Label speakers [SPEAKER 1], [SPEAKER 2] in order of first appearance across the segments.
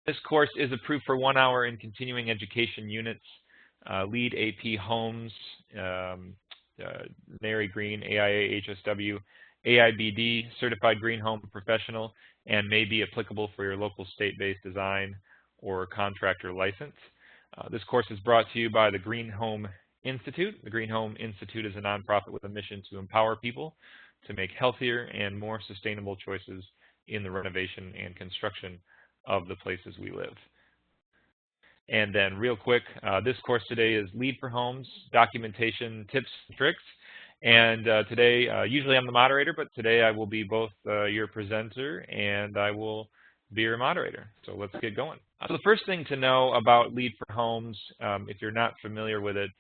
[SPEAKER 1] This course is approved for 1 hour in continuing education units, LEED, AP, Homes, Mary Green, AIA, HSW, AIBD, Certified Green Home Professional, and may be applicable for your local state-based design or contractor license. This course is brought to you by the Green Home Institute. The Green Home Institute is a nonprofit with a mission to empower people to make healthier and more sustainable choices in the renovation and construction of the places we live. And then real quick, this course today is LEED for Homes, Documentation Tips and Tricks. And today, usually I'm the moderator, but today I will be both your presenter and I will be your moderator. So let's get going. So the first thing to know about LEED for Homes, if you're not familiar with it,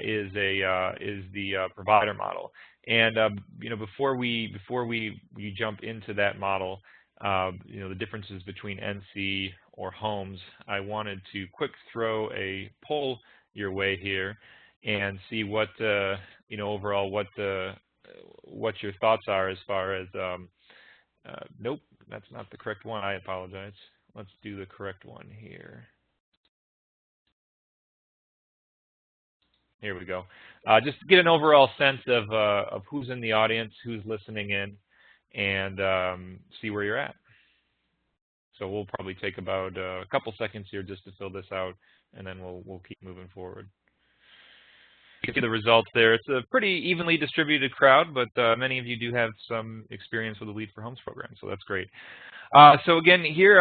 [SPEAKER 1] is the provider model. And before we jump into that model, the differences between NC or Homes, I wanted to quick throw a poll your way here and see what overall what your thoughts are as far as nope, that's not the correct one. I apologize. Let's do the correct one here. Here we go. Just to get an overall sense of who's in the audience, who's listening in, and see where you're at. So we'll probably take about a couple seconds here just to fill this out, and then we'll keep moving forward. You can see the results there. It's a pretty evenly distributed crowd, but many of you do have some experience with the LEED for Homes program, so that's great. So again, here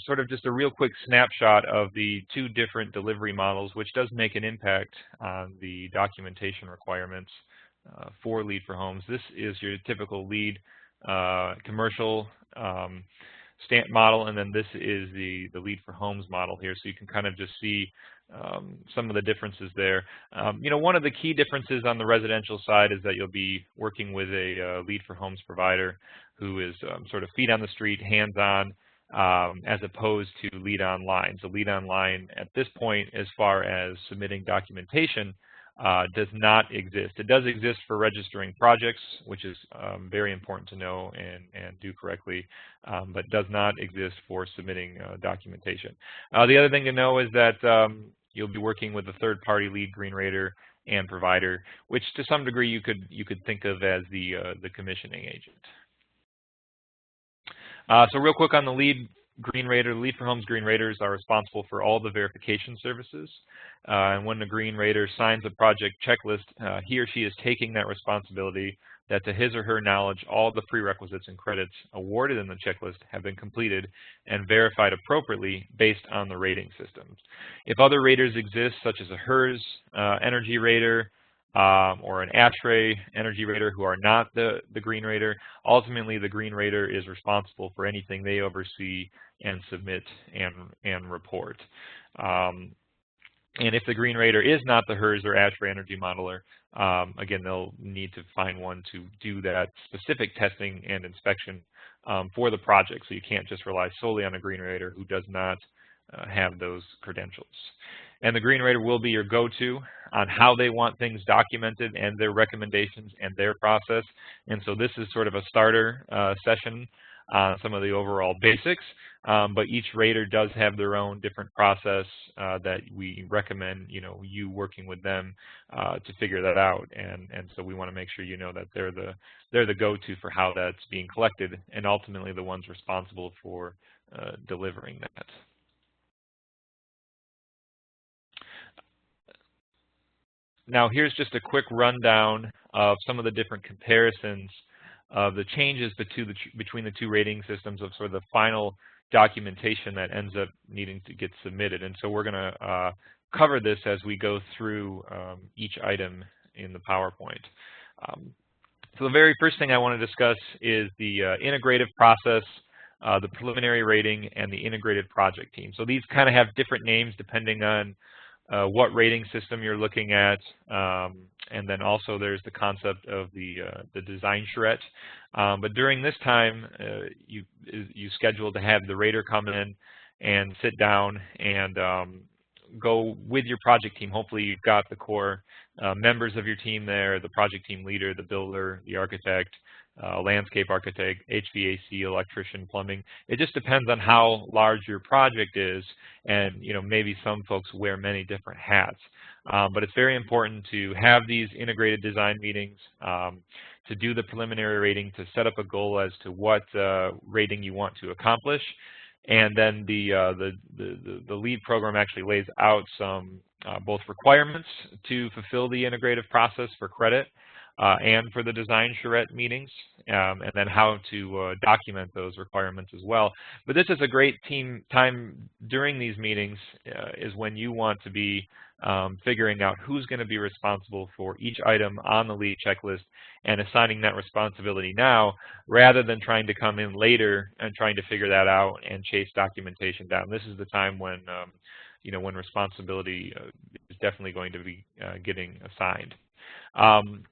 [SPEAKER 1] sort of just a real quick snapshot of the two different delivery models, which does make an impact on the documentation requirements for LEED for Homes. This is your typical LEED commercial stamp model, and then this is the LEED for Homes model here, so you can kind of just see some of the differences there. One of the key differences on the residential side is that you'll be working with a LEED for Homes provider who is sort of feet on the street, hands-on, as opposed to LEED Online. So LEED Online at this point, as far as submitting documentation, does not exist. It does exist for registering projects, which is very important to know and do correctly, but does not exist for submitting documentation. The other thing to know is that you'll be working with a third-party LEED green rater and provider, which to some degree you could think of as the commissioning agent. So real quick on the LEED green rater, LEED for Homes green raters are responsible for all the verification services. And when the green rater signs a project checklist, he or she is taking that responsibility that to his or her knowledge, all the prerequisites and credits awarded in the checklist have been completed and verified appropriately based on the rating systems. If other raters exist, such as a HERS energy rater, or an ASHRAE energy rater who are not the green rater, ultimately the green rater is responsible for anything they oversee and submit and report. And if the green rater is not the HERS or ASHRAE energy modeler, again, they'll need to find one to do that specific testing and inspection for the project. So you can't just rely solely on a green rater who does not have those credentials. And the green rater will be your go-to on how they want things documented and their recommendations and their process. And so this is sort of a starter session on some of the overall basics, but each rater does have their own different process that we recommend you working with them to figure that out. And so we want to make sure you know that they're the go-to for how that's being collected, and ultimately the ones responsible for delivering that. Now here's just a quick rundown of some of the different comparisons of the changes between the two rating systems of sort of the final documentation that ends up needing to get submitted. And so we're going to cover this as we go through each item in the PowerPoint. So the very first thing I want to discuss is the integrative process, the preliminary rating, and the integrated project team. So these kind of have different names depending on what rating system you're looking at, and then also there's the concept of the design charrette. But during this time, you schedule to have the rater come in and sit down and go with your project team. Hopefully you've got the core members of your team there, the project team leader, the builder, the architect, landscape architect, HVAC, electrician, plumbing. It just depends on how large your project is, and maybe some folks wear many different hats. But it's very important to have these integrated design meetings, to do the preliminary rating, to set up a goal as to what rating you want to accomplish. And then the LEED program actually lays out some both requirements to fulfill the integrative process for credit and for the design charrette meetings, and then how to document those requirements as well. But this is a great team time during these meetings, is when you want to be figuring out who's going to be responsible for each item on the LEED checklist and assigning that responsibility now, rather than trying to come in later and trying to figure that out and chase documentation down. This is the time when when responsibility is definitely going to be getting assigned.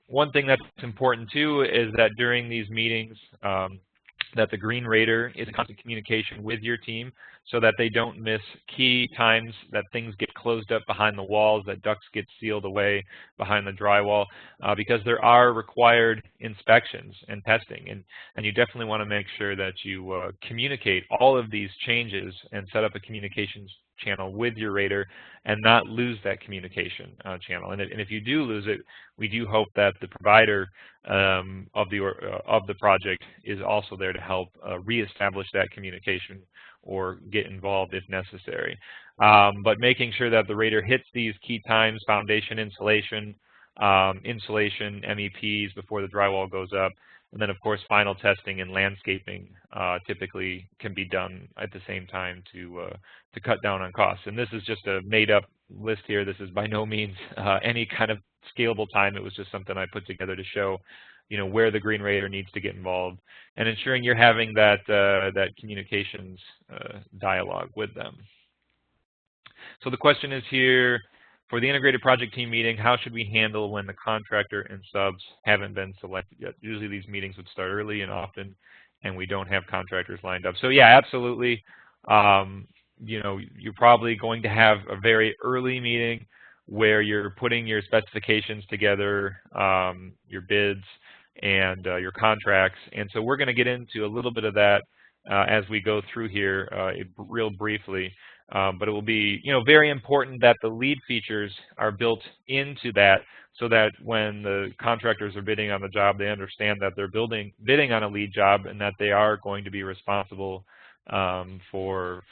[SPEAKER 1] One thing that's important too is that during these meetings, that the green rater is in constant communication with your team, so that they don't miss key times that things get closed up behind the walls, that ducts get sealed away behind the drywall, because there are required inspections and testing, and you definitely want to make sure that you communicate all of these changes and set up a communications channel with your rater and not lose that communication channel. And if you do lose it, we do hope that the provider of the project is also there to help reestablish that communication or get involved if necessary. But making sure that the rater hits these key times: foundation insulation, insulation, MEPs before the drywall goes up, and then of course final testing and landscaping typically can be done at the same time to cut down on costs. And this is just a made-up list here. This is by no means any kind of scalable time. It was just something I put together to show where the green rater needs to get involved, and ensuring you're having that that communications dialogue with them. So the question is here: for the integrated project team meeting, how should we handle when the contractor and subs haven't been selected yet? Usually these meetings would start early and often, and we don't have contractors lined up. So yeah, absolutely. You're probably going to have a very early meeting where you're putting your specifications together, your bids, and your contracts. And so we're going to get into a little bit of that as we go through here real briefly. But it will be very important that the LEED features are built into that, so that when the contractors are bidding on the job, they understand that they're bidding on a LEED job and that they are going to be responsible for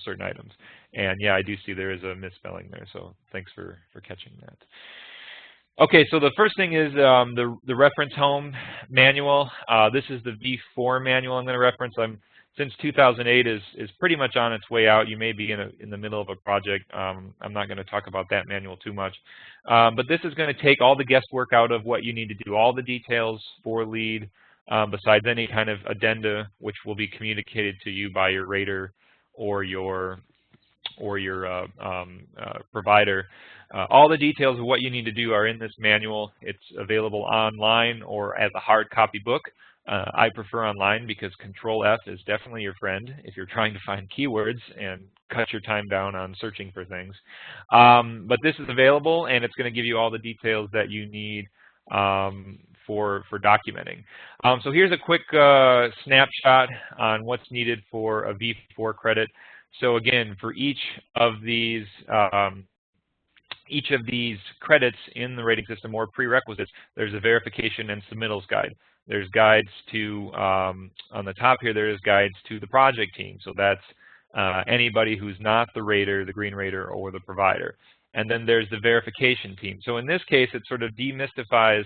[SPEAKER 1] certain items. And yeah, I do see there is a misspelling there, so thanks for catching that. Okay, so the first thing is the reference home manual. This is the V4 manual I'm going to reference. Since 2008 is pretty much on its way out. You may be in the middle of a project. I'm not going to talk about that manual too much. But this is going to take all the guesswork out of what you need to do, all the details for LEED, besides any kind of addenda which will be communicated to you by your rater or your provider. All the details of what you need to do are in this manual. It's available online or as a hard copy book. I prefer online because Control F is definitely your friend if you're trying to find keywords and cut your time down on searching for things. But this is available, and it's going to give you all the details that you need for documenting. So here's a quick snapshot on what's needed for a V4 credit. So again, for each of these credits in the rating system or prerequisites, there's a verification and submittals guide. There's guides to, on the top here, there is guides to the project team. So that's anybody who's not the rater, the green rater, or the provider. And then there's the verification team. So in this case, it sort of demystifies,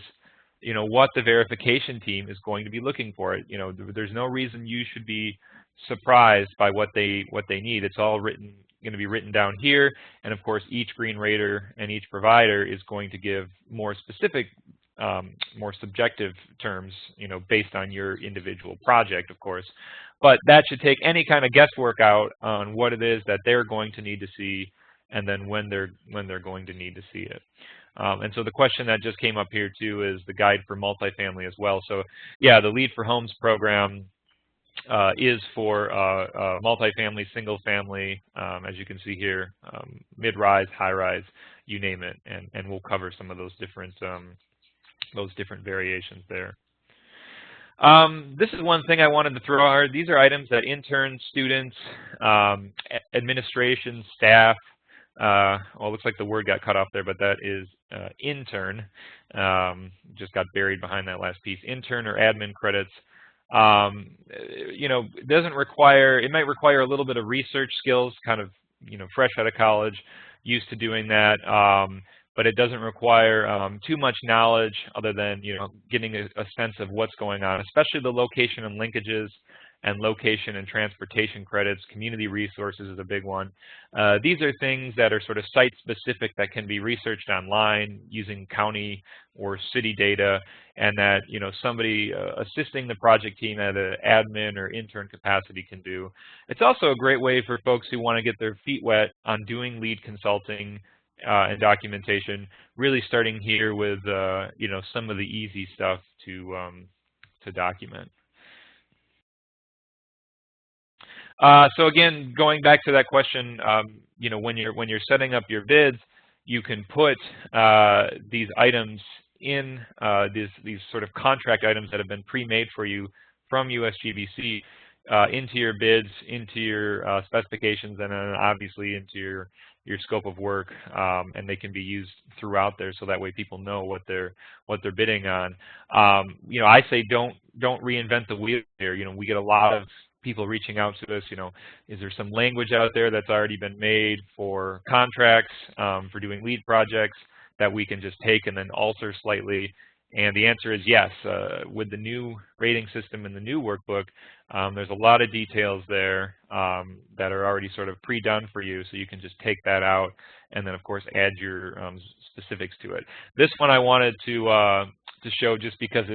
[SPEAKER 1] what the verification team is going to be looking for. There's no reason you should be surprised by what they need. It's all going to be written down here. And of course, each green rater and each provider is going to give more specific, more subjective terms, based on your individual project, of course. But that should take any kind of guesswork out on what it is that they're going to need to see, and then when they're going to need to see it. And so the question that just came up here too is the guide for multifamily as well. So yeah, the LEED for Homes program is for multifamily, single family, as you can see here, mid-rise, high-rise, you name it, and we'll cover some of those different variations there. This is one thing I wanted to throw out. These are items that interns, students, administration, staff, well, it looks like the word got cut off there, but that is intern. Just got buried behind that last piece. Intern or admin credits. You know, it doesn't require, it might require a little bit of research skills, kind of, you know, fresh out of college, used to doing that. But it doesn't require too much knowledge other than, you know, getting a sense of what's going on, especially the location and linkages and location and transportation credits. Community resources is a big one. These are things that are sort of site-specific that can be researched online using county or city data, and that, you know, somebody assisting the project team at an admin or intern capacity can do. It's also a great way for folks who want to get their feet wet on doing LEED consulting and documentation, really starting here with you know, some of the easy stuff to document. So again, going back to that question, you know, when you're setting up your bids, you can put these items in these sort of contract items that have been pre-made for you from USGBC into your bids, into your specifications, and then obviously into your scope of work, and they can be used throughout there, so that way people know what they're bidding on. You know, I say don't reinvent the wheel here. You know, we get a lot of people reaching out to us. You know, is there some language out there that's already been made for contracts, for doing LEED projects that we can just take and then alter slightly? And the answer is yes. With the new rating system and the new workbook, there's a lot of details there that are already sort of pre-done for you, so you can just take that out and then, of course, add your specifics to it. This one I wanted to show just because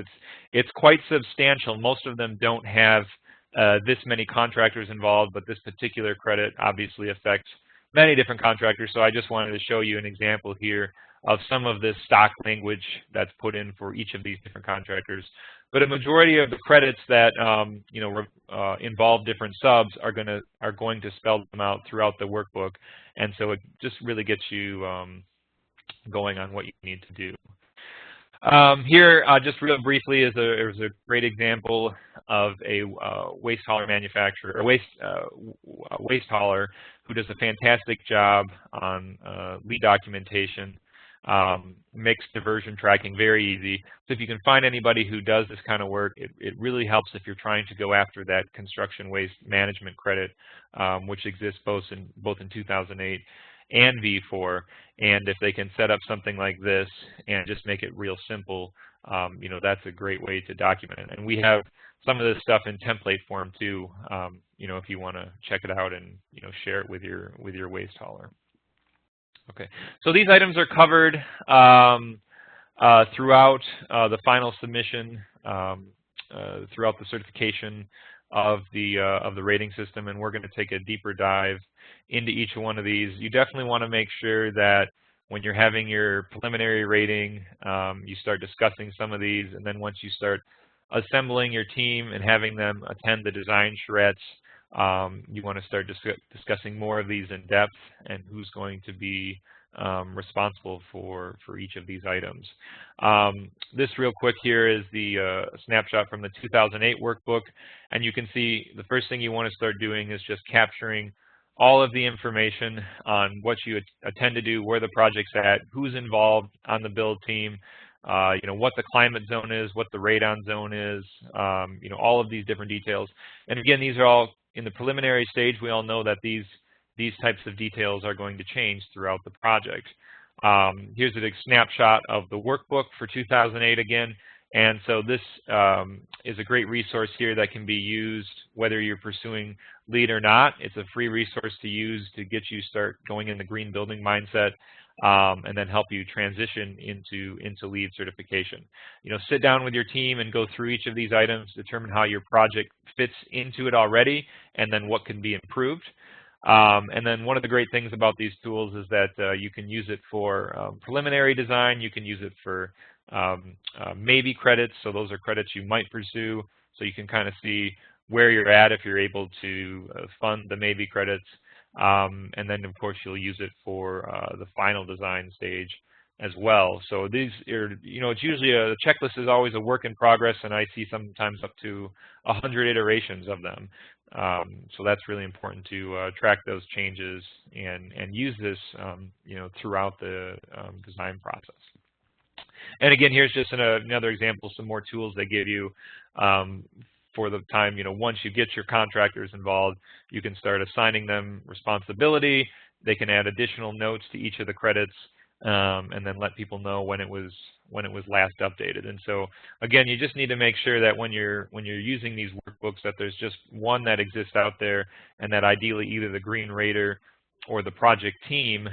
[SPEAKER 1] it's quite substantial. Most of them don't have this many contractors involved, but this particular credit obviously affects many different contractors, so I just wanted to show you an example here of some of this stock language that's put in for each of these different contractors. But a majority of the credits that you know, involve different subs are going to spell them out throughout the workbook, and so it just really gets you going on what you need to do. Here, just real briefly, is a great example of a waste hauler manufacturer, or waste hauler who does a fantastic job on LEED documentation. Makes diversion tracking very easy. So if you can find anybody who does this kind of work, it really helps if you're trying to go after that construction waste management credit, which exists both in 2008 and V4. And if they can set up something like this and just make it real simple, you know, that's a great way to document it. And we have some of this stuff in template form too, you know, if you want to check it out and, you know, share it with your waste hauler. Okay, so these items are covered throughout the final submission, throughout the certification of the rating system, and we're going to take a deeper dive into each one of these. You definitely want to make sure that when you're having your preliminary rating, you start discussing some of these, and then once you start assembling your team and having them attend the design charrettes, you want to start discussing more of these in depth and who's going to be responsible for each of these items. This real quick here is the snapshot from the 2008 workbook, and you can see the first thing you want to start doing is just capturing all of the information on what you intend to do, where the project's at, who's involved on the build team, you know, what the climate zone is, what the radon zone is, you know, all of these different details. And again, these are all in the preliminary stage. We all know that these types of details are going to change throughout the project. Here's a snapshot of the workbook for 2008 again. And so this is a great resource here that can be used whether you're pursuing LEED or not. It's a free resource to use to get you start going in the green building mindset, and then help you transition into LEED certification. You know, sit down with your team and go through each of these items, determine how your project fits into it already, and then what can be improved. And then one of the great things about these tools is that you can use it for preliminary design. You can use it for maybe credits. So those are credits you might pursue. So you can kind of see where you're at if you're able to fund the maybe credits. And then, of course, you'll use it for the final design stage as well. So these are, it's usually the checklist is always a work in progress, and I see sometimes up to 100 iterations of them. So that's really important to track those changes and use this, throughout the design process. And again, here's just another example, some more tools they give you for the time, once you get your contractors involved, you can start assigning them responsibility. They can add additional notes to each of the credits, and then let people know when it was last updated. And so again, you just need to make sure that when you're using these workbooks, that there's just one that exists out there, and that ideally either the green rater or the project team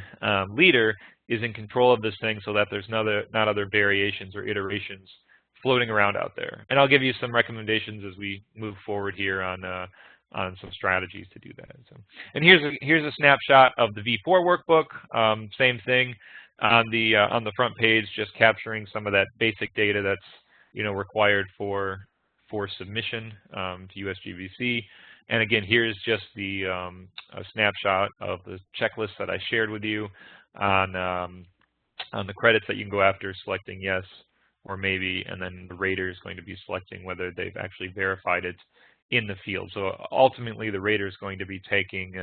[SPEAKER 1] leader is in control of this thing, so that there's not other variations or iterations floating around out there. And I'll give you some recommendations as we move forward here on some strategies to do that. So, and here's a snapshot of the V4 workbook. Same thing on the front page, just capturing some of that basic data that's required for submission to USGBC. And again, here's just the a snapshot of the checklist that I shared with you on the credits that you can go after, selecting yes or maybe, and then the rater is going to be selecting whether they've actually verified it in the field. So ultimately, the rater is going to be taking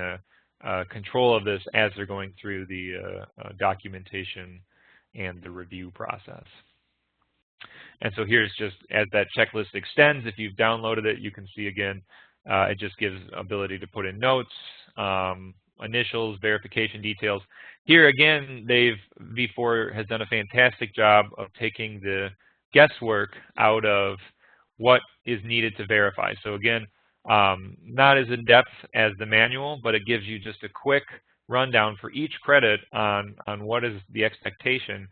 [SPEAKER 1] control of this as they're going through the documentation and the review process. And so here's just, as that checklist extends, if you've downloaded it, you can see again, it just gives ability to put in notes, initials, verification details. Here again, V4 has done a fantastic job of taking the guesswork out of what is needed to verify. So again, not as in-depth as the manual, but it gives you just a quick rundown for each credit on what is the expectation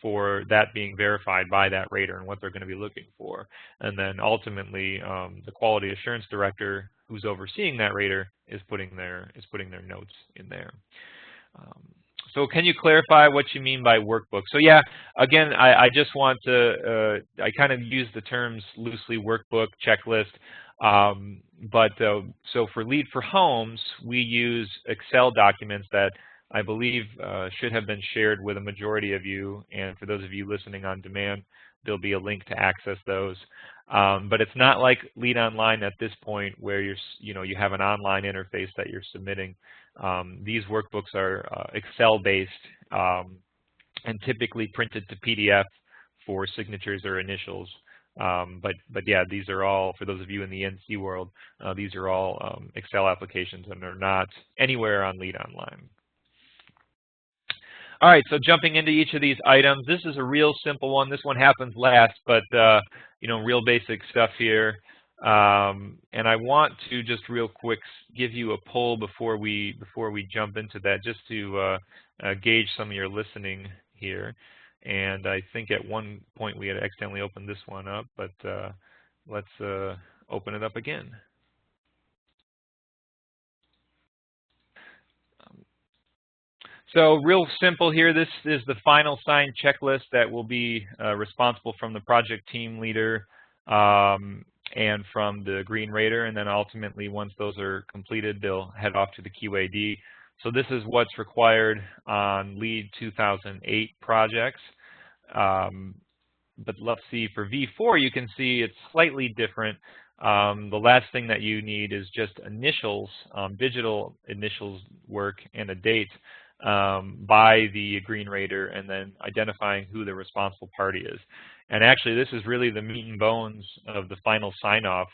[SPEAKER 1] for that being verified by that rater and what they're going to be looking for. And then ultimately, the quality assurance director who's overseeing that rater is putting their notes in there. So can you clarify what you mean by workbook? So yeah, again, I just want to, I kind of use the terms loosely, workbook, checklist. So for LEED for Homes, we use Excel documents that I believe should have been shared with a majority of you. And for those of you listening on demand, there'll be a link to access those. But it's not like LEED Online at this point where you have an online interface that you're submitting. These workbooks are Excel-based and typically printed to PDF for signatures or initials. But yeah, these are all, for those of you in the NC world, these are all Excel applications and they're not anywhere on LEED Online. All right, so jumping into each of these items, this is a real simple one. This one happens last, but real basic stuff here. And I want to just real quick give you a poll before we jump into that, just to gauge some of your listening here. And I think at one point we had accidentally opened this one up, but let's open it up again. So real simple here, this is the final signed checklist that will be responsible from the project team leader and from the green rater, and then ultimately once those are completed, they'll head off to the QAD. So this is what's required on LEED 2008 projects. But let's see, for V4, you can see it's slightly different. The last thing that you need is just initials, digital initials work, and a date by the green rater, and then identifying who the responsible party is. And actually, this is really the meat and bones of the final sign-off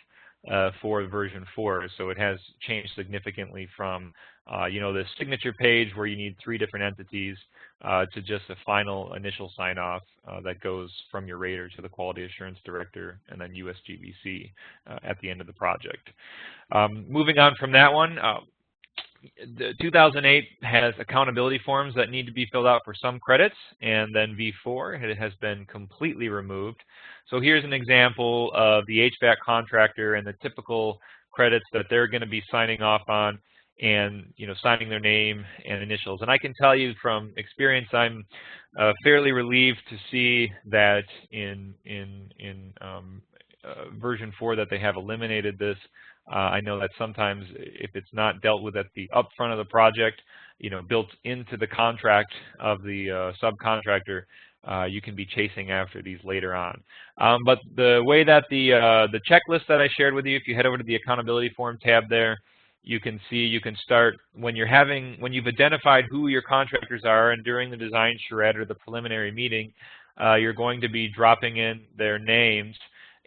[SPEAKER 1] for version 4. So it has changed significantly from the signature page where you need 3 different entities to just a final initial sign-off that goes from your rater to the quality assurance director and then USGBC at the end of the project. Moving on from that one, the 2008 has accountability forms that need to be filled out for some credits, and then V4 it has been completely removed. So here's an example of the HVAC contractor and the typical credits that they're going to be signing off on, and signing their name and initials. And I can tell you from experience, I'm fairly relieved to see that in version 4 that they have eliminated this. I know that sometimes if it's not dealt with at the upfront of the project, built into the contract of the subcontractor, you can be chasing after these later on. But the way that the checklist that I shared with you, if you head over to the accountability form tab there, you can see you can start when you've identified who your contractors are, and during the design charrette or the preliminary meeting, you're going to be dropping in their names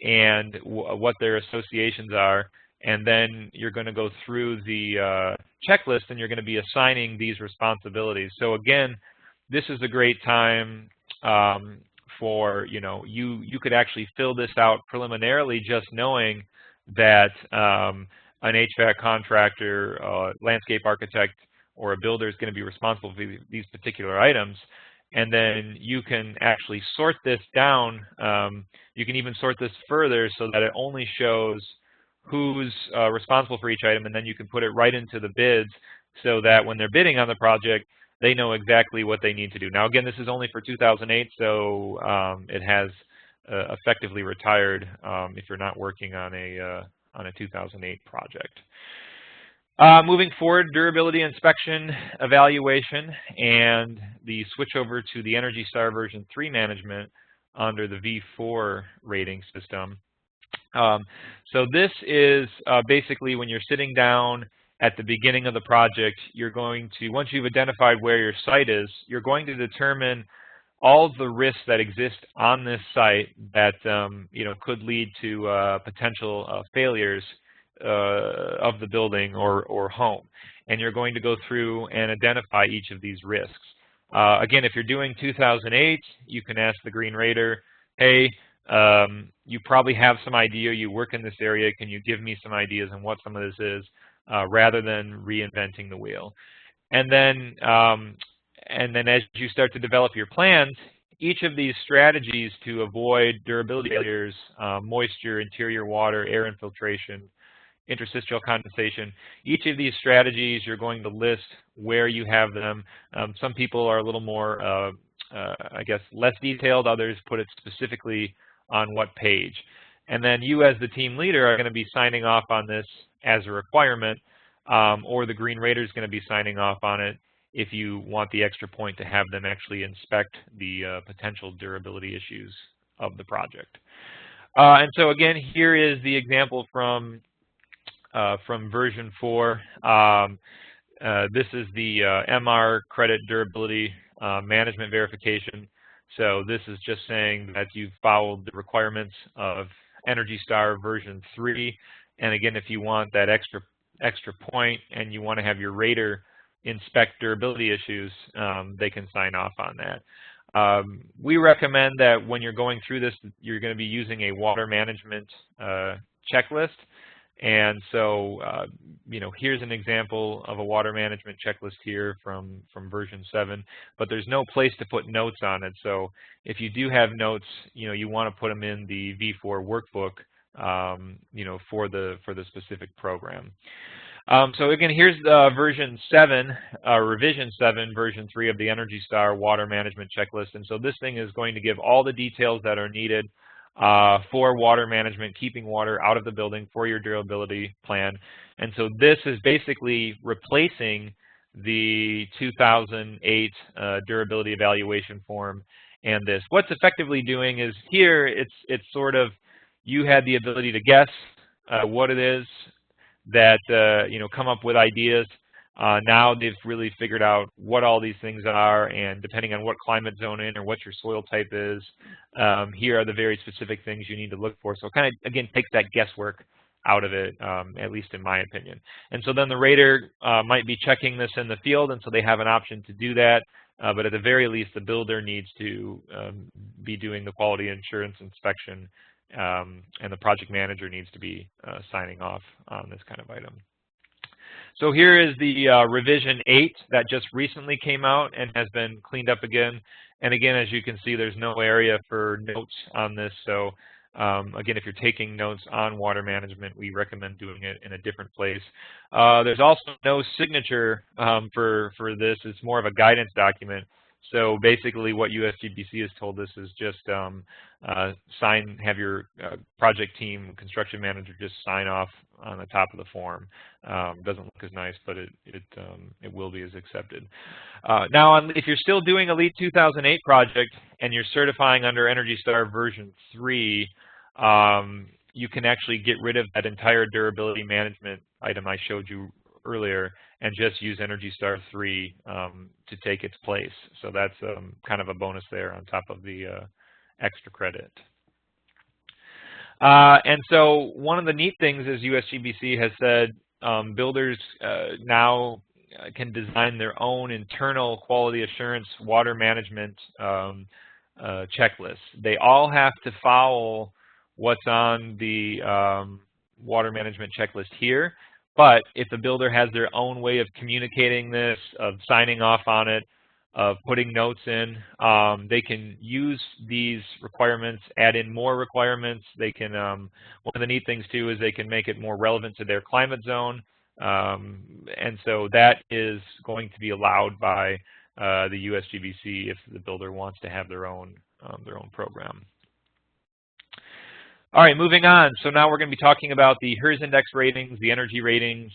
[SPEAKER 1] and what their associations are, and then you're going to go through the checklist and you're going to be assigning these responsibilities. So again, this is a great time for, you could actually fill this out preliminarily just knowing that an HVAC contractor, landscape architect, or a builder is going to be responsible for these particular items. And then you can actually sort this down. You can even sort this further so that it only shows who's responsible for each item, and then you can put it right into the bids so that when they're bidding on the project, they know exactly what they need to do. Now, again, this is only for 2008, so it has effectively retired if you're not working on a 2008 project. Moving forward, durability inspection, evaluation, and the switch over to the Energy Star version 3 management under the V4 rating system. So this is basically when you're sitting down at the beginning of the project, you're going to, once you've identified where your site is, you're going to determine all the risks that exist on this site that could lead to potential failures of the building or home. And you're going to go through and identify each of these risks. Again, if you're doing 2008, you can ask the Green Raider, hey, you probably have some idea, you work in this area, can you give me some ideas on what some of this is, rather than reinventing the wheel. And then as you start to develop your plans, each of these strategies to avoid durability failures, moisture, interior water, air infiltration, interstitial condensation, each of these strategies you're going to list where you have them. Some people are a little more, I guess, less detailed. Others put it specifically on what page. And then you as the team leader are going to be signing off on this as a requirement, or the Green Raider is going to be signing off on it if you want the extra point to have them actually inspect the potential durability issues of the project. And so again, here is the example from version 4. This is the MR credit durability management verification. So this is just saying that you've followed the requirements of Energy Star version 3. And again, if you want that extra point and you want to have your rater inspect durability issues, they can sign off on that. We recommend that when you're going through this, you're going to be using a water management checklist. And so, here's an example of a water management checklist here from version 7, but there's no place to put notes on it. So if you do have notes, you want to put them in the V4 workbook, for the specific program. So again, here's version 7, revision 7, version 3 of the Energy Star water management checklist. And so this thing is going to give all the details that are needed for water management, keeping water out of the building for your durability plan. And so this is basically replacing the 2008 durability evaluation form and this. What's effectively doing is here, it's sort of, you had the ability to guess what it is that, come up with ideas. Now they've really figured out what all these things are, and depending on what climate zone in or what your soil type is, here are the very specific things you need to look for. So it kind of, again, takes that guesswork out of it, at least in my opinion. And so then the rater might be checking this in the field, and so they have an option to do that. But at the very least, the builder needs to be doing the quality assurance inspection, and the project manager needs to be signing off on this kind of item. So here is the revision 8 that just recently came out and has been cleaned up again. And again, as you can see, there's no area for notes on this. So again, if you're taking notes on water management, we recommend doing it in a different place. There's also no signature for this. It's more of a guidance document. So basically what USGBC has told us is just have your project team, construction manager just sign off on the top of the form. Doesn't look as nice, but it will be as accepted. Now, if you're still doing a LEED 2008 project and you're certifying under Energy Star version 3, you can actually get rid of that entire durability management item I showed you earlier and just use Energy Star 3 to take its place. So that's kind of a bonus there on top of the extra credit. And so one of the neat things is USGBC has said builders now can design their own internal quality assurance water management checklists. They all have to follow what's on the water management checklist here. But if the builder has their own way of communicating this, of signing off on it, of putting notes in, they can use these requirements, add in more requirements. They can, one of the neat things too is they can make it more relevant to their climate zone. And so that is going to be allowed by the USGBC if the builder wants to have their own program. All right, moving on. So now we're going to be talking about the HERS index ratings, the energy ratings,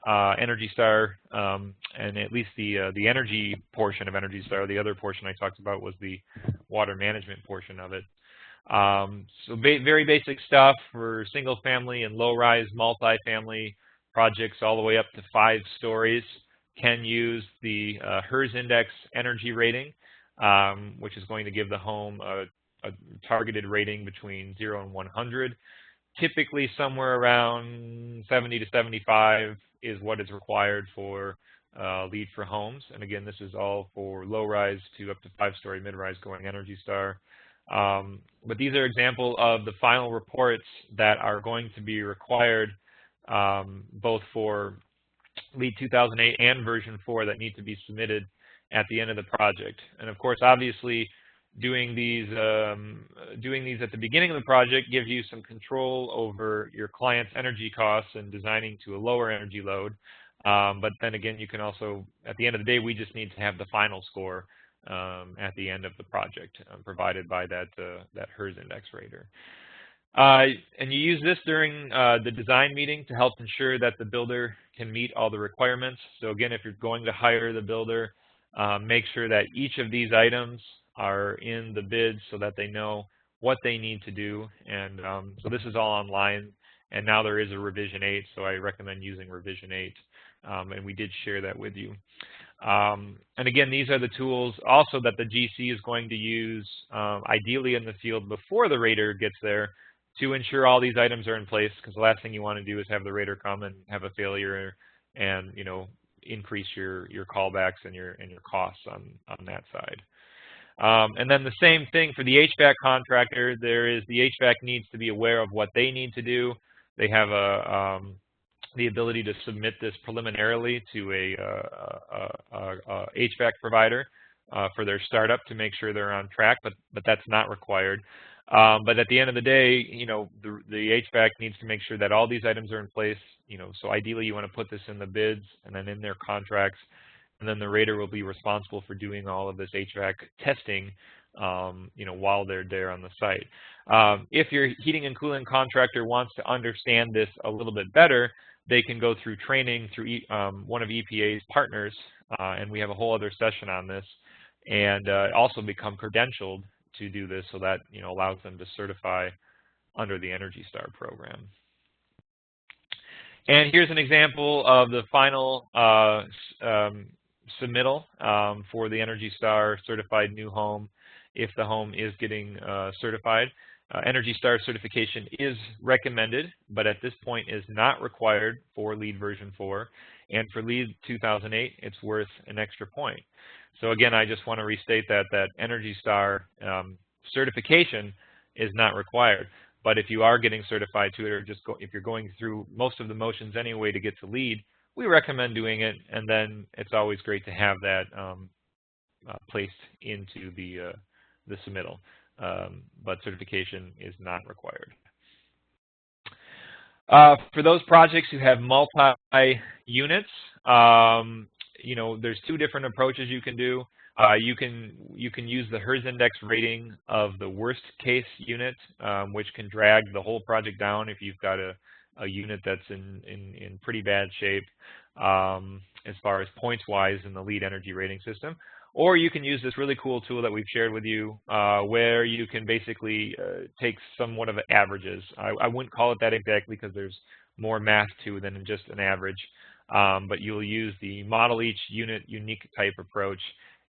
[SPEAKER 1] Energy Star, and at least the energy portion of Energy Star. The other portion I talked about was the water management portion of it. So very basic stuff for single family and low-rise multifamily projects all the way up to 5 stories can use the HERS index energy rating, which is going to give the home a targeted rating between 0 and 100. Typically somewhere around 70 to 75 is what is required for LEED for homes. And again, this is all for low-rise to up to 5-story mid-rise going Energy Star. But these are examples of the final reports that are going to be required both for LEED 2008 and version 4 that need to be submitted at the end of the project. And of course, obviously, doing these at the beginning of the project gives you some control over your client's energy costs and designing to a lower energy load. But then again, you can also, at the end of the day, we just need to have the final score at the end of the project provided by that HERS index rater. And you use this during the design meeting to help ensure that the builder can meet all the requirements. So again, if you're going to hire the builder, make sure that each of these items are in the bids so that they know what they need to do. And so this is all online, and now there is a revision 8, so I recommend using revision 8, and we did share that with you. And again, these are the tools also that the GC is going to use ideally in the field before the rater gets there to ensure all these items are in place, because the last thing you want to do is have the rater come and have a failure and increase your callbacks and your costs on that side. And then the same thing for the HVAC contractor. The HVAC needs to be aware of what they need to do. They have the ability to submit this preliminarily to a HVAC provider for their startup to make sure they're on track, but that's not required. But at the end of the day, the HVAC needs to make sure that all these items are in place. So ideally you want to put this in the bids and then in their contracts. And then the rater will be responsible for doing all of this HVAC testing, while they're there on the site. If your heating and cooling contractor wants to understand this a little bit better, they can go through training through one of EPA's partners, and we have a whole other session on this, and also become credentialed to do this, so that allows them to certify under the Energy Star program. And here's an example of the final submittal for the Energy Star certified new home if the home is getting certified. Energy Star certification is recommended, but at this point is not required for LEED version 4. And for LEED 2008, it's worth an extra point. So again, I just want to restate that Energy Star certification is not required. But if you are getting certified to it, or if you're going through most of the motions anyway to get to LEED, we recommend doing it, and then it's always great to have that placed into the submittal. But certification is not required. For those projects who have multi-units, there's 2 different approaches you can do. You can use the HERS index rating of the worst case unit, which can drag the whole project down if you've got a unit that's in pretty bad shape as far as points wise in the LEED energy rating system. Or you can use this really cool tool that we've shared with you where you can basically take somewhat of averages. I wouldn't call it that exactly because there's more math to it than just an average. But you'll use the model each unit unique type approach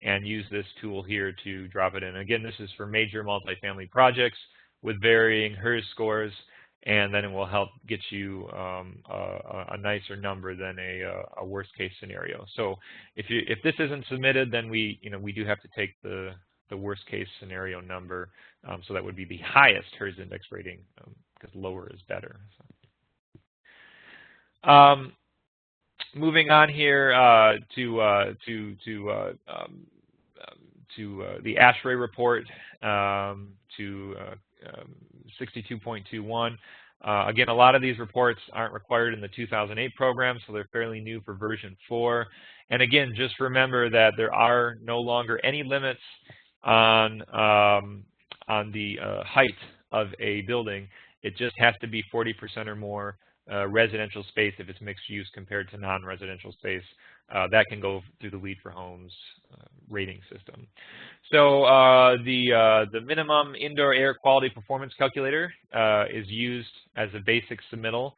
[SPEAKER 1] and use this tool here to drop it in. Again, this is for major multifamily projects with varying HERS scores, and then it will help get you a nicer number than a worst case scenario. So if this isn't submitted, then we do have to take the worst case scenario number. So that would be the highest HERS index rating because lower is better. So. Moving on here to the ASHRAE report to 62.21. Again, a lot of these reports aren't required in the 2008 program, so they're fairly new for version 4. And again, just remember that there are no longer any limits on the height of a building. It just has to be 40% or more residential space if it's mixed use compared to non-residential space. That can go through the LEED for Homes rating system. So the minimum indoor air quality performance calculator is used as a basic submittal.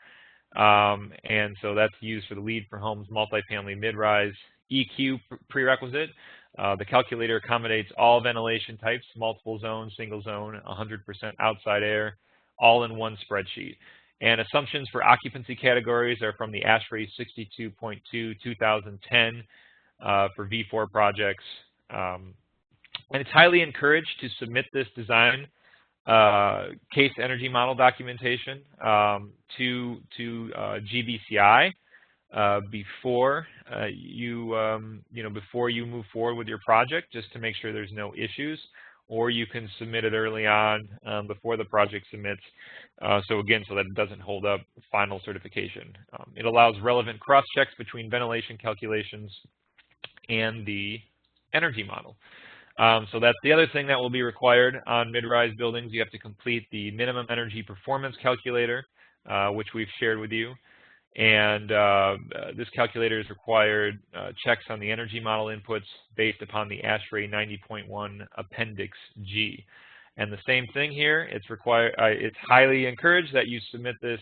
[SPEAKER 1] And so that's used for the LEED for Homes multifamily mid-rise EQ prerequisite. The calculator accommodates all ventilation types, multiple zones, single zone, 100% outside air, all in one spreadsheet. And assumptions for occupancy categories are from the ASHRAE 62.2 2010 for V4 projects. And it's highly encouraged to submit this design case energy model documentation to GBCI before before you move forward with your project, just to make sure there's no issues. Or you can submit it early on before the project submits. So that it doesn't hold up final certification. It allows relevant cross-checks between ventilation calculations and the energy model. So that's the other thing that will be required on mid-rise buildings. You have to complete the minimum energy performance calculator, which we've shared with you. And this calculator is required checks on the energy model inputs based upon the ASHRAE 90.1 Appendix G. And the same thing here, it's highly encouraged that you submit this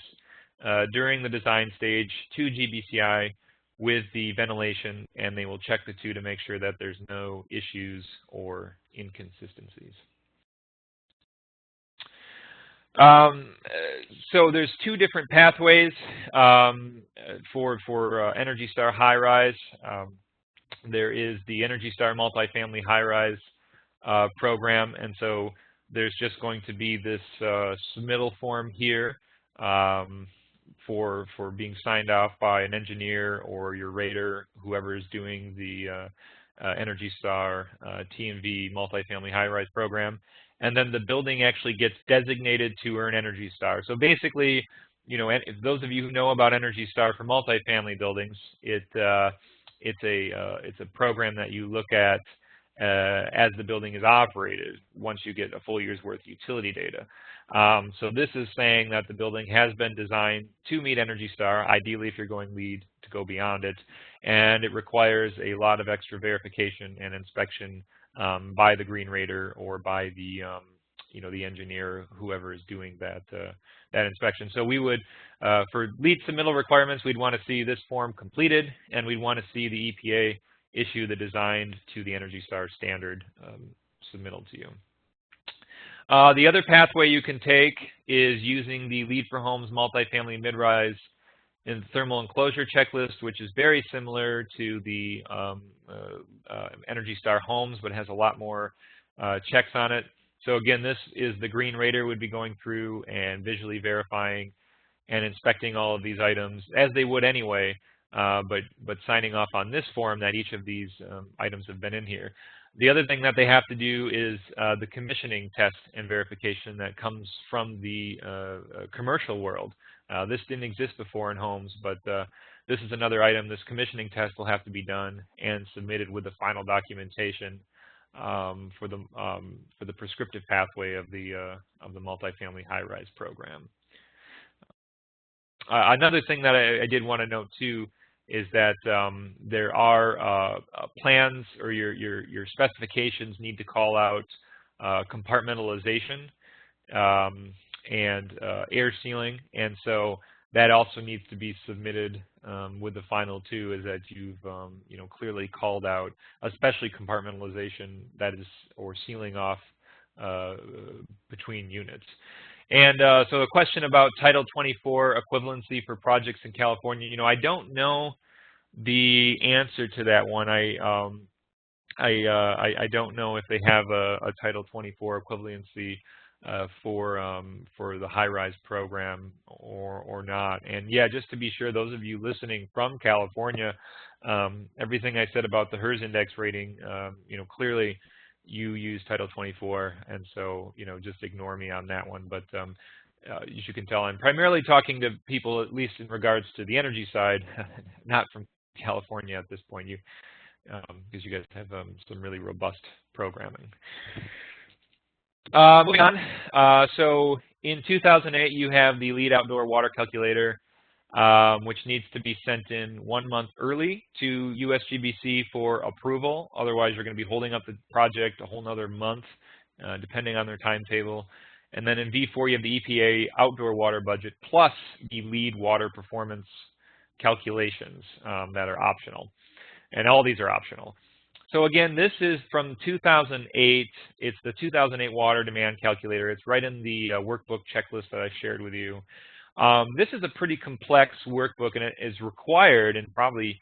[SPEAKER 1] during the design stage to GBCI with the ventilation, and they will check the two to make sure that there's no issues or inconsistencies. So there's two different pathways for Energy Star High Rise. There is the Energy Star Multifamily High Rise program, and so there's just going to be this submittal form here for being signed off by an engineer or your rater, whoever is doing the Energy Star TMV Multifamily High Rise program. And then the building actually gets designated to earn Energy Star. So basically, if those of you who know about Energy Star for multifamily buildings, it's a program that you look at as the building is operated once you get a full year's worth of utility data. So this is saying that the building has been designed to meet Energy Star, ideally if you're going LEED to go beyond it, and it requires a lot of extra verification and inspection by the green rater or by the the engineer, whoever is doing that inspection. So we would, for LEED submittal requirements, we'd want to see this form completed, and we'd want to see the EPA issue the design to the Energy Star standard submittal to you. The other pathway you can take is using the LEED for Homes multifamily mid-rise in thermal enclosure checklist, which is very similar to the Energy Star Homes, but has a lot more checks on it. So again, this is the green rater would be going through and visually verifying and inspecting all of these items as they would anyway, but signing off on this form that each of these items have been in here. The other thing that they have to do is the commissioning test and verification that comes from the commercial world. This didn't exist before in homes, but this is another item. This commissioning test will have to be done and submitted with the final documentation for the prescriptive pathway of the multifamily high-rise program. Another thing that I did want to note too is that there are plans, or your specifications need to call out compartmentalization and air sealing, and so that also needs to be submitted with the final two, is that you've clearly called out, especially compartmentalization, that is, or sealing off between units. And so a question about Title 24 equivalency for projects in California. I don't know the answer to that one. I don't know if they have a Title 24 equivalency for the high-rise program or not. And yeah, just to be sure, those of you listening from California, everything I said about the HERS index rating, clearly you use Title 24, and so just ignore me on that one. But as you can tell, I'm primarily talking to people, at least in regards to the energy side, not from California at this point, because you guys have some really robust programming. Moving on. So in 2008, you have the LEED outdoor water calculator, which needs to be sent in 1 month early to USGBC for approval. Otherwise, you're going to be holding up the project a whole nother month, depending on their timetable. And then in V4, you have the EPA outdoor water budget plus the LEED water performance calculations that are optional. And all these are optional. So again, this is from 2008. It's the 2008 water demand calculator. It's right in the workbook checklist that I shared with you. This is a pretty complex workbook, and it is required, and probably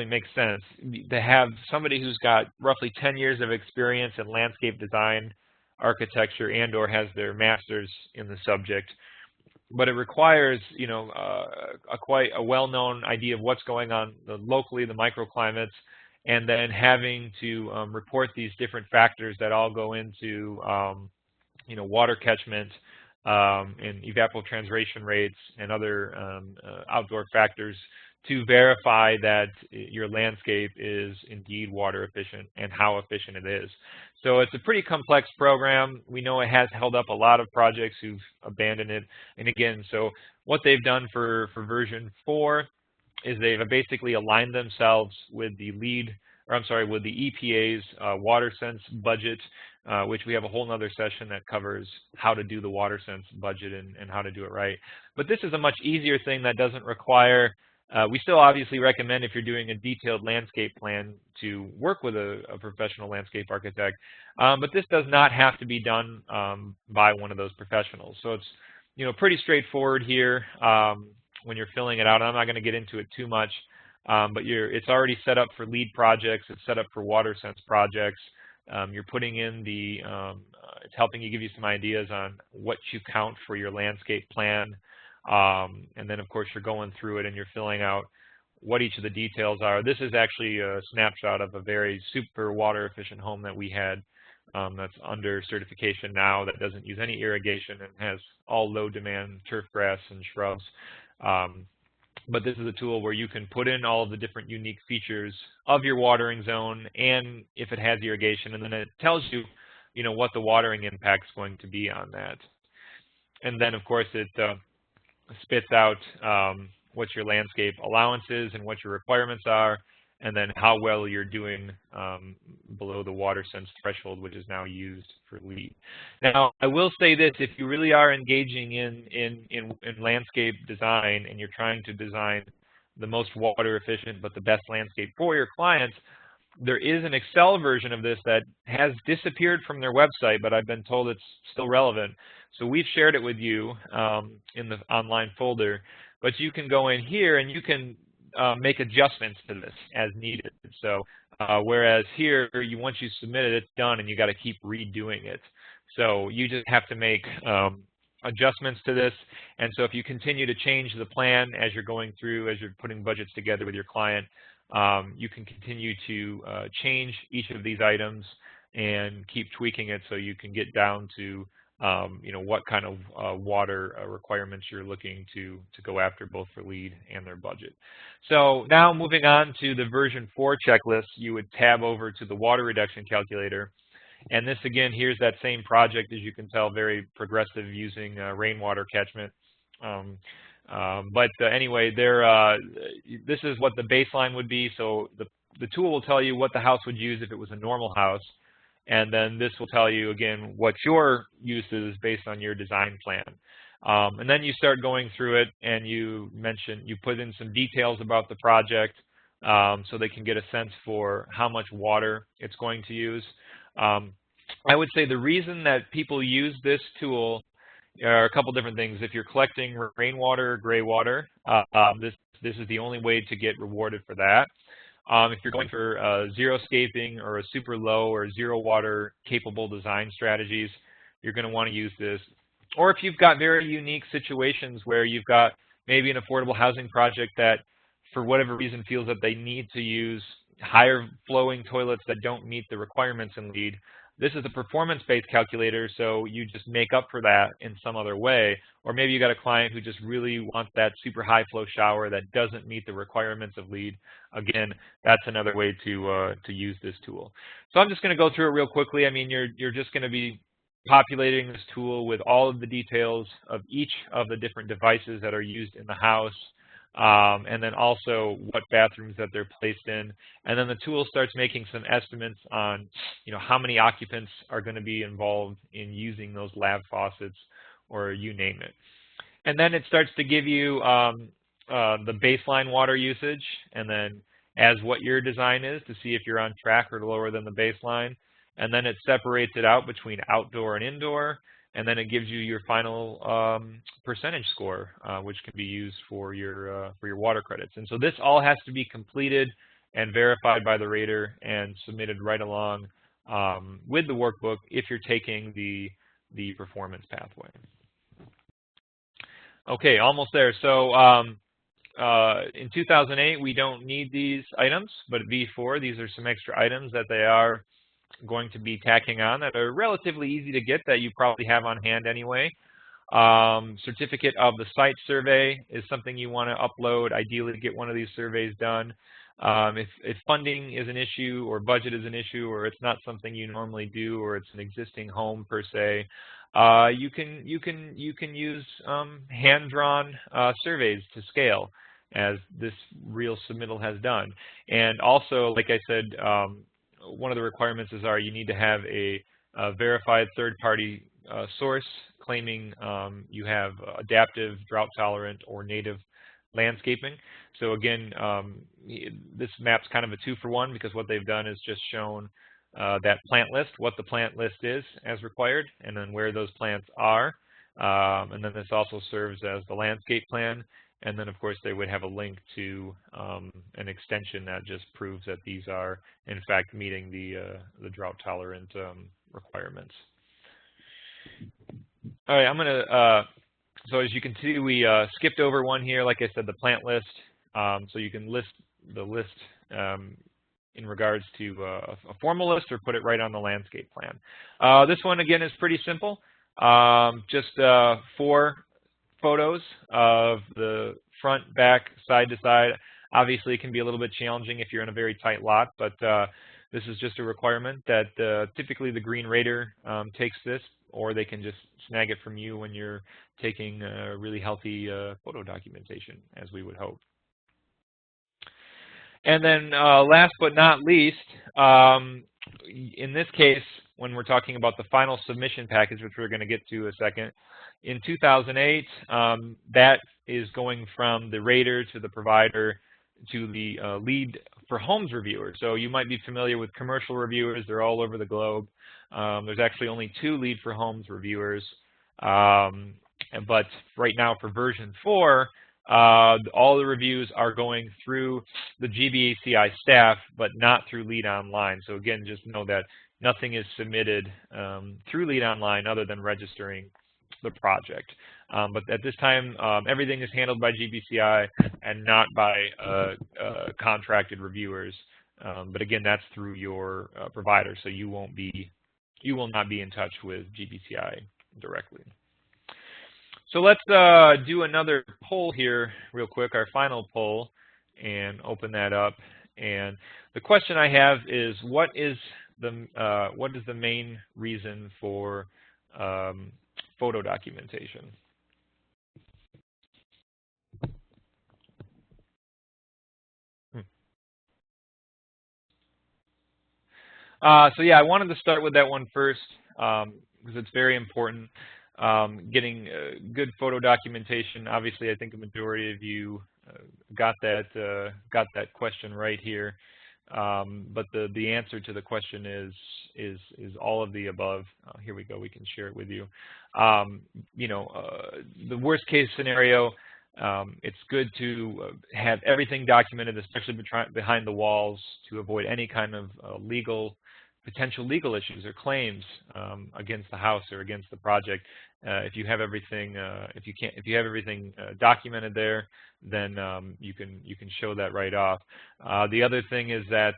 [SPEAKER 1] makes sense, to have somebody who's got roughly 10 years of experience in landscape design, architecture, and/or has their master's in the subject. But it requires, quite a well-known idea of what's going on locally, the microclimates, and then having to report these different factors that all go into, water catchment and evapotranspiration rates and other outdoor factors to verify that your landscape is indeed water efficient and how efficient it is. So it's a pretty complex program. We know it has held up a lot of projects who've abandoned it. And again, so what they've done for version 4 is they've basically aligned themselves with the with the EPA's WaterSense budget, which we have a whole nother session that covers how to do the WaterSense budget and how to do it right. But this is a much easier thing that doesn't require, we still obviously recommend, if you're doing a detailed landscape plan, to work with a professional landscape architect, but this does not have to be done by one of those professionals. So it's pretty straightforward here when you're filling it out. I'm not going to get into it too much, but it's already set up for LEED projects. It's set up for WaterSense projects. You're putting in it's helping you give you some ideas on what you count for your landscape plan. And then, of course, you're going through it and you're filling out what each of the details are. This is actually a snapshot of a very super water efficient home that we had that's under certification now, that doesn't use any irrigation and has all low demand turf grass and shrubs. But this is a tool where you can put in all of the different unique features of your watering zone and if it has irrigation, and then it tells you, what the watering impact is going to be on that. And then, of course, it spits out what your landscape allowance is and what your requirements are, and then how well you're doing below the WaterSense threshold, which is now used for LEED. Now, I will say this: if you really are engaging in landscape design and you're trying to design the most water efficient but the best landscape for your clients, there is an Excel version of this that has disappeared from their website, but I've been told it's still relevant. So we've shared it with you in the online folder, but you can go in here and you can make adjustments to this as needed. So whereas here, once you submit it, it's done and you got to keep redoing it. So you just have to make adjustments to this. And so if you continue to change the plan as you're going through, as you're putting budgets together with your client, you can continue to change each of these items and keep tweaking it so you can get down to what kind of water requirements you're looking to go after, both for LEED and their budget. So now moving on to the version 4 checklist, you would tab over to the water reduction calculator. And this, again, here's that same project, as you can tell, very progressive, using rainwater catchment. Anyway, this is what the baseline would be. So the tool will tell you what the house would use if it was a normal house. And then this will tell you, again, what your use is based on your design plan. And then you start going through it, and you put in some details about the project so they can get a sense for how much water it's going to use. I would say the reason that people use this tool are a couple different things. If you're collecting rainwater or gray water, this is the only way to get rewarded for that. If you're going for xeriscaping or a super low or zero water capable design strategies, you're going to want to use this. Or if you've got very unique situations where you've got maybe an affordable housing project that, for whatever reason, feels that they need to use higher flowing toilets that don't meet the requirements in LEED, this is a performance-based calculator, so you just make up for that in some other way. Or maybe you got a client who just really wants that super high flow shower that doesn't meet the requirements of LEED. Again, that's another way to use this tool. So I'm just going to go through it real quickly. I mean, you're just going to be populating this tool with all of the details of each of the different devices that are used in the house, and then also what bathrooms that they're placed in. And then the tool starts making some estimates on, how many occupants are going to be involved in using those lab faucets, or you name it. And then it starts to give you the baseline water usage, and then as what your design is to see if you're on track or lower than the baseline. And then it separates it out between outdoor and indoor. And then it gives you your final percentage score, which can be used for your water credits. And so this all has to be completed and verified by the rater and submitted right along with the workbook if you're taking the performance pathway. Okay, almost there. So in 2008, we don't need these items, but at V4, these are some extra items that they are going to be tacking on that are relatively easy to get, that you probably have on hand anyway. Certificate of the site survey is something you want to upload, ideally to get one of these surveys done. If funding is an issue, or budget is an issue, or it's not something you normally do, or it's an existing home per se, you can use hand-drawn surveys to scale, as this real submittal has done. And also, like I said, one of the requirements is you need to have a verified third-party source claiming you have adaptive, drought-tolerant, or native landscaping. So again, this map's kind of a 2-for-1, because what they've done is just shown that plant list, what the plant list is as required, and then where those plants are. And then this also serves as the landscape plan. And then, of course, they would have a link to an extension that just proves that these are, in fact, meeting the drought-tolerant requirements. All right, I'm going to, so as you can see, we skipped over one here, like I said, the plant list. So you can list the list in regards to a formal list, or put it right on the landscape plan. This one, again, is pretty simple. Just 4 photos of the front, back, side to side. Obviously, it can be a little bit challenging if you're in a very tight lot, but this is just a requirement that typically the green rater takes this, or they can just snag it from you when you're taking really healthy photo documentation, as we would hope. And then last but not least, in this case, when we're talking about the final submission package, which we're going to get to in a second, in 2008, that is going from the rater to the provider to the LEED for homes reviewer. So you might be familiar with commercial reviewers. They're all over the globe. There's actually only 2 LEED for homes reviewers. But right now for version 4, all the reviews are going through the GBACI staff, but not through LEED Online. So again, just know that nothing is submitted through LEED Online other than registering the project. But at this time, everything is handled by GBCI and not by contracted reviewers. But again, that's through your provider, so you will not be in touch with GBCI directly. So let's do another poll here real quick, our final poll, and open that up. And the question I have is, what is the main reason for photo documentation? So yeah, I wanted to start with that one first because it's very important. Getting good photo documentation. Obviously, I think a majority of you got that question right here. But the answer to the question is all of the above. Here we go. We can share it with you. The worst case scenario. It's good to have everything documented, especially behind the walls, to avoid any kind of potential legal issues or claims against the house or against the project. If you have everything, if you have everything documented there, then you can show that right off. The other thing is that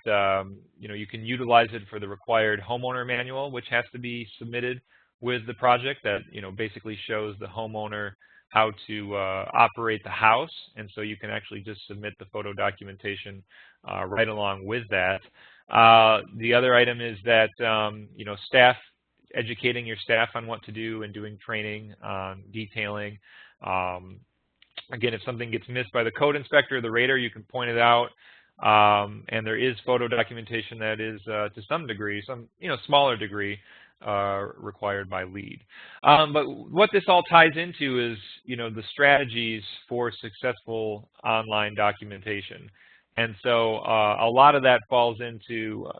[SPEAKER 1] you can utilize it for the required homeowner manual, which has to be submitted with the project. That basically shows the homeowner how to operate the house, and so you can actually just submit the photo documentation right along with that. The other item is that staff, educating your staff on what to do and doing training on detailing. Again, if something gets missed by the code inspector or the rater, you can point it out. And there is photo documentation that is to some degree, smaller degree, required by LEED. But what this all ties into is, the strategies for successful online documentation. And so a lot of that falls into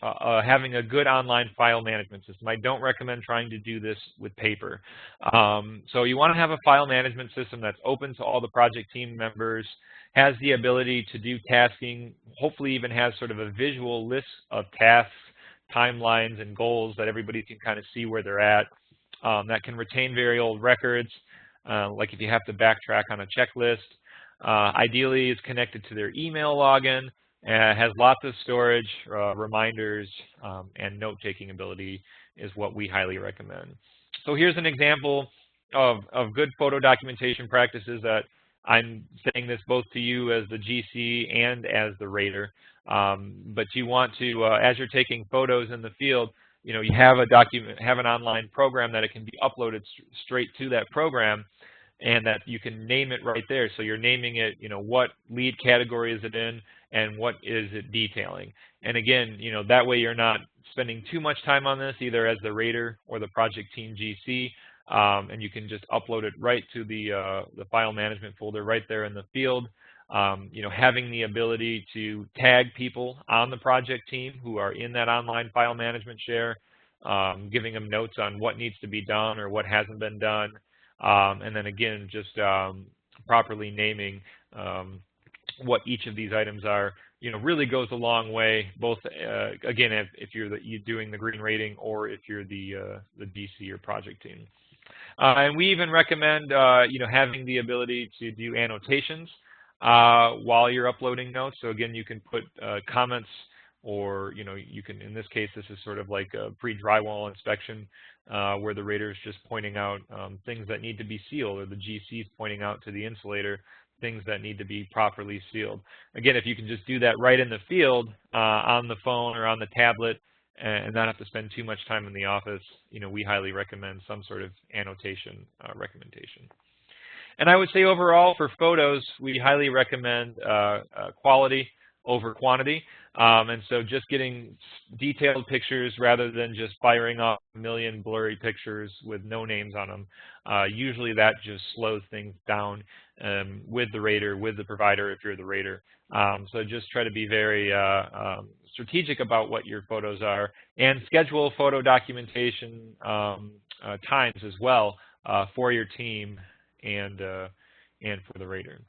[SPEAKER 1] having a good online file management system. I don't recommend trying to do this with paper. So you want to have a file management system that's open to all the project team members, has the ability to do tasking, hopefully even has sort of a visual list of tasks, timelines, and goals that everybody can kind of see where they're at, that can retain very old records, like if you have to backtrack on a checklist. Ideally, is connected to their email login, has lots of storage, reminders, and note-taking ability is what we highly recommend. So here's an example of good photo documentation practices that I'm saying this both to you as the GC and as the rater. But you want to, as you're taking photos in the field, you have an online program that it can be uploaded straight to that program, and that you can name it right there. So you're naming it, what LEED category is it in, and what is it detailing. And again, that way you're not spending too much time on this, either as the rater or the project team GC, and you can just upload it right to the file management folder right there in the field. Having the ability to tag people on the project team who are in that online file management share, giving them notes on what needs to be done or what hasn't been done. And then again, just properly naming what each of these items are, really goes a long way. Both again, if you're doing the green rating, or if you're the DC or project team. And we even recommend having the ability to do annotations while you're uploading notes. So again, you can put comments, or you can, in this case, this is sort of like a pre-drywall inspection, where the rater is just pointing out things that need to be sealed, or the GC is pointing out to the insulator things that need to be properly sealed. Again, if you can just do that right in the field, on the phone or on the tablet, and not have to spend too much time in the office, we highly recommend some sort of annotation recommendation. And I would say overall for photos, we highly recommend quality over quantity. And so just getting detailed pictures rather than just firing off a million blurry pictures with no names on them. Usually that just slows things down with the rater, with the provider if you're the rater. So just try to be very strategic about what your photos are, and schedule photo documentation times as well for your team and for the rater.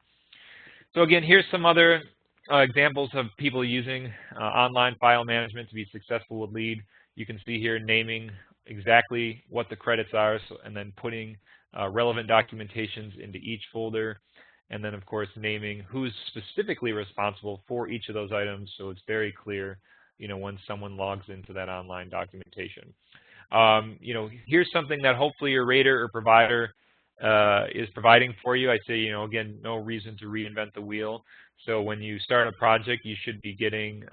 [SPEAKER 1] So again, here's some other examples of people using online file management to be successful with LEED. You can see here naming exactly what the credits are, and then putting relevant documentations into each folder, and then of course naming who's specifically responsible for each of those items, so it's very clear when someone logs into that online documentation. You know, here's something that hopefully your rater or provider is providing for you. I say, you know, again, no reason to reinvent the wheel. So when you start a project, you should be getting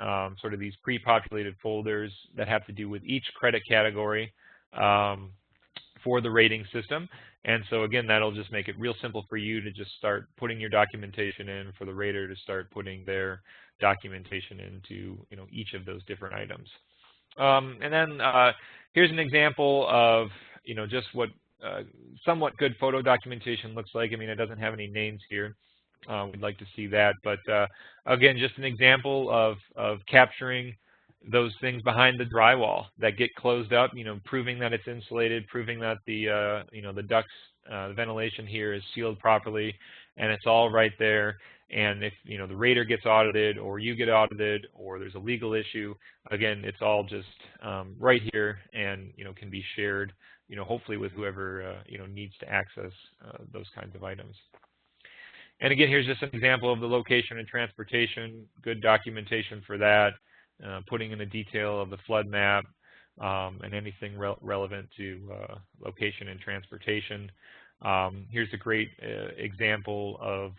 [SPEAKER 1] sort of these pre-populated folders that have to do with each credit category for the rating system. And so again, that'll just make it real simple for you to just start putting your documentation in, for the rater to start putting their documentation into, you know, each of those different items. And then here's an example of, you know, just what somewhat good photo documentation looks like. I mean, it doesn't have any names here. We'd like to see that. But again, just an example of capturing those things behind the drywall that get closed up, you know, proving that it's insulated, proving that the, you know, the ducts, the ventilation here is sealed properly, and it's all right there. And if, you know, the rater gets audited, or you get audited, or there's a legal issue, again, it's all just right here, and, you know, can be shared, you know, hopefully with whoever, you know, needs to access those kinds of items. And again, here's just an example of the location and transportation, good documentation for that, putting in the detail of the flood map, and anything relevant to location and transportation. Here's a great example of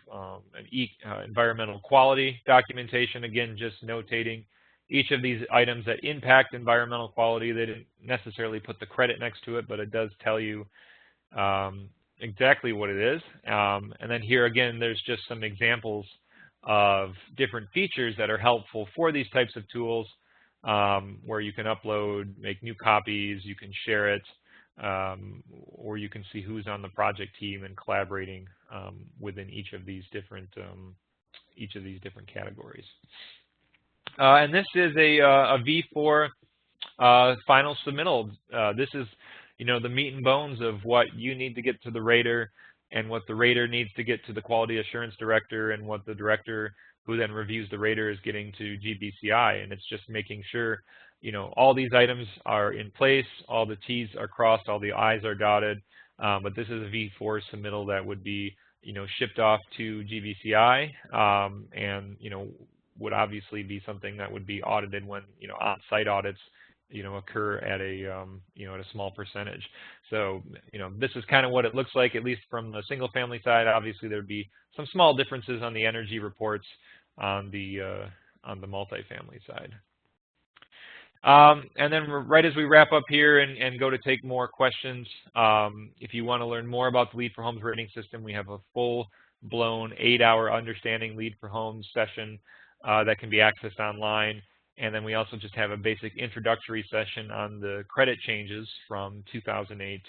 [SPEAKER 1] an environmental quality documentation. Again, just notating each of these items that impact environmental quality. They didn't necessarily put the credit next to it, but it does tell you exactly what it is. And then here again, there's just some examples of different features that are helpful for these types of tools, where you can upload, make new copies, you can share it, or you can see who's on the project team and collaborating within each of these different categories. And this is a V4 final submittal. This is, you know, the meat and bones of what you need to get to the rater, and what the rater needs to get to the quality assurance director, and what the director who then reviews the rater is getting to GBCI. And it's just making sure, you know, all these items are in place, all the T's are crossed, all the I's are dotted. But this is a V4 submittal that would be, you know, shipped off to GBCI, and, you know, would obviously be something that would be audited when, you know, on-site audits, you know, occur at a, you know, at a small percentage. So, you know, this is kind of what it looks like, at least from the single family side. Obviously, there'd be some small differences on the energy reports on the multifamily side. And then right as we wrap up here and go to take more questions, if you want to learn more about the LEED for Homes rating system, we have a full-blown 8-hour Understanding LEED for Homes session that can be accessed online. And then we also just have a basic introductory session on the credit changes from 2008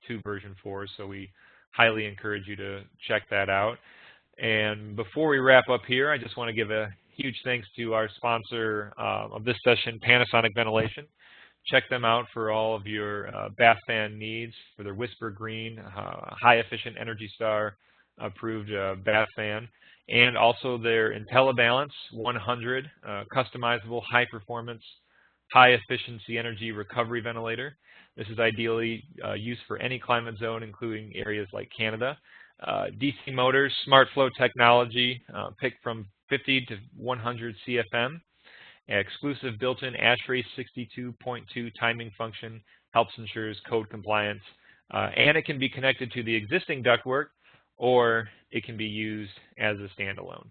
[SPEAKER 1] to version 4. So we highly encourage you to check that out. And before we wrap up here, I just want to give a huge thanks to our sponsor of this session, Panasonic Ventilation. Check them out for all of your bath fan needs for their Whisper Green, high efficient Energy Star approved bath fan, and also their IntelliBalance 100 customizable high performance, high efficiency energy recovery ventilator. This is ideally used for any climate zone, including areas like Canada. DC motors, smart flow technology, picked from 50 to 100 CFM. Exclusive built-in ASHRAE 62.2 timing function helps ensures code compliance. And it can be connected to the existing ductwork, or it can be used as a standalone.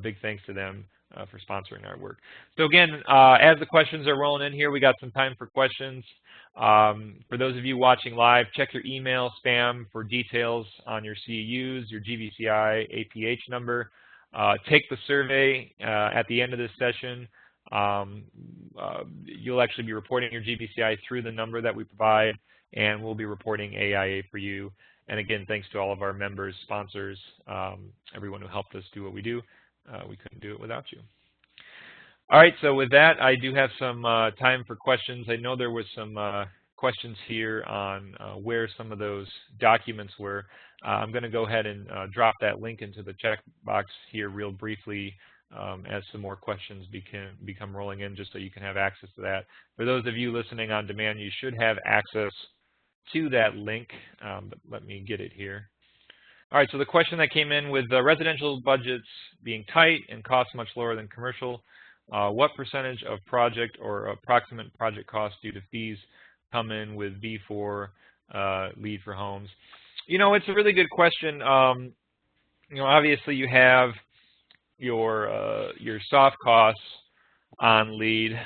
[SPEAKER 1] Big thanks to them for sponsoring our work. So again, as the questions are rolling in here, we got some time for questions. For those of you watching live, check your email spam for details on your CEUs, your GBCI APH number. Take the survey at the end of this session. You'll actually be reporting your GBCI through the number that we provide, and we'll be reporting AIA for you. And again, thanks to all of our members, sponsors, everyone who helped us do what we do. We couldn't do it without you. All right, so with that, I do have some time for questions. I know there was some questions here on where some of those documents were. I'm going to go ahead and drop that link into the chat box here real briefly as some more questions become rolling in, just so you can have access to that. For those of you listening on demand, you should have access to that link, but let me get it here. All right, so the question that came in with residential budgets being tight and costs much lower than commercial, what percentage of project or approximate project costs due to fees come in with V4 LEED for homes? You know, it's a really good question. You know, obviously you have your soft costs on LEED,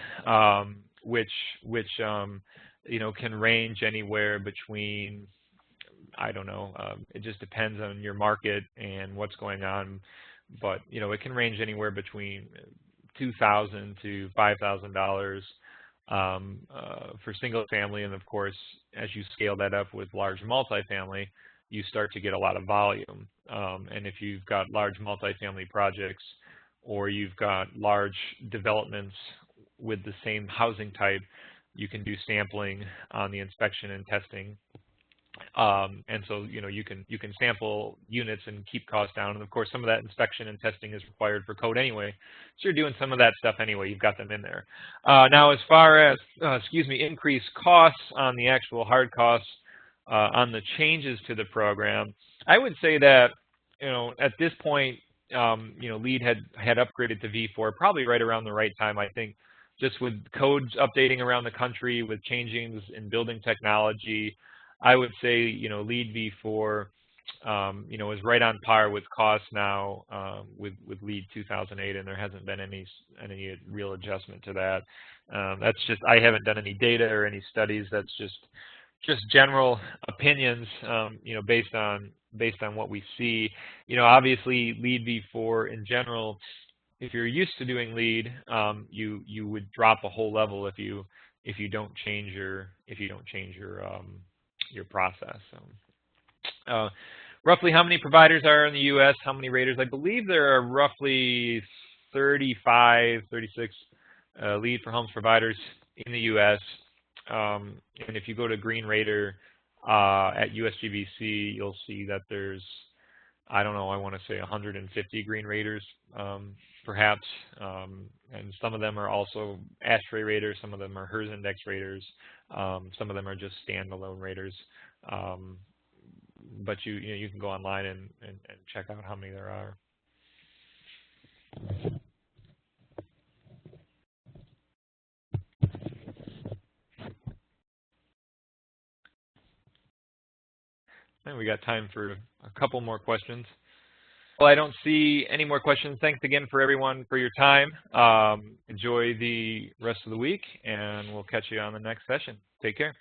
[SPEAKER 1] which you know, can range anywhere between, I don't know, it just depends on your market and what's going on, but you know, it can range anywhere between $2,000 to $5,000 for single family, and of course, as you scale that up with large multifamily, you start to get a lot of volume. And if you've got large multifamily projects, or you've got large developments with the same housing type, you can do sampling on the inspection and testing. And so, you know, you can sample units and keep costs down. And of course, some of that inspection and testing is required for code anyway. So you're doing some of that stuff anyway. You've got them in there. Now, as far as, increased costs on the actual hard costs on the changes to the program, I would say that, you know, at this point, you know, LEED had upgraded to V4 probably right around the right time. I think just with codes updating around the country, with changes in building technology, I would say, you know, LEED V4, you know, is right on par with cost now with LEED 2008, and there hasn't been any real adjustment to that. That's just, I haven't done any data or any studies. That's just general opinions, you know, based on what we see. You know, obviously LEED V4 in general, if you're used to doing LEED, you would drop a whole level if you don't change your process. Roughly how many providers are in the U.S.? How many raters? I believe there are roughly 35, 36 LEED for homes providers in the U.S. And if you go to Green Rater at USGBC, you'll see that there's, I don't know, I want to say 150 Green Raters, perhaps. And some of them are also ASHRAE raters, some of them are HERS index raters, some of them are just standalone raters. But you can go online and check out how many there are. And we got time for a couple more questions. Well, I don't see any more questions. Thanks again for everyone for your time. Enjoy the rest of the week, and we'll catch you on the next session. Take care.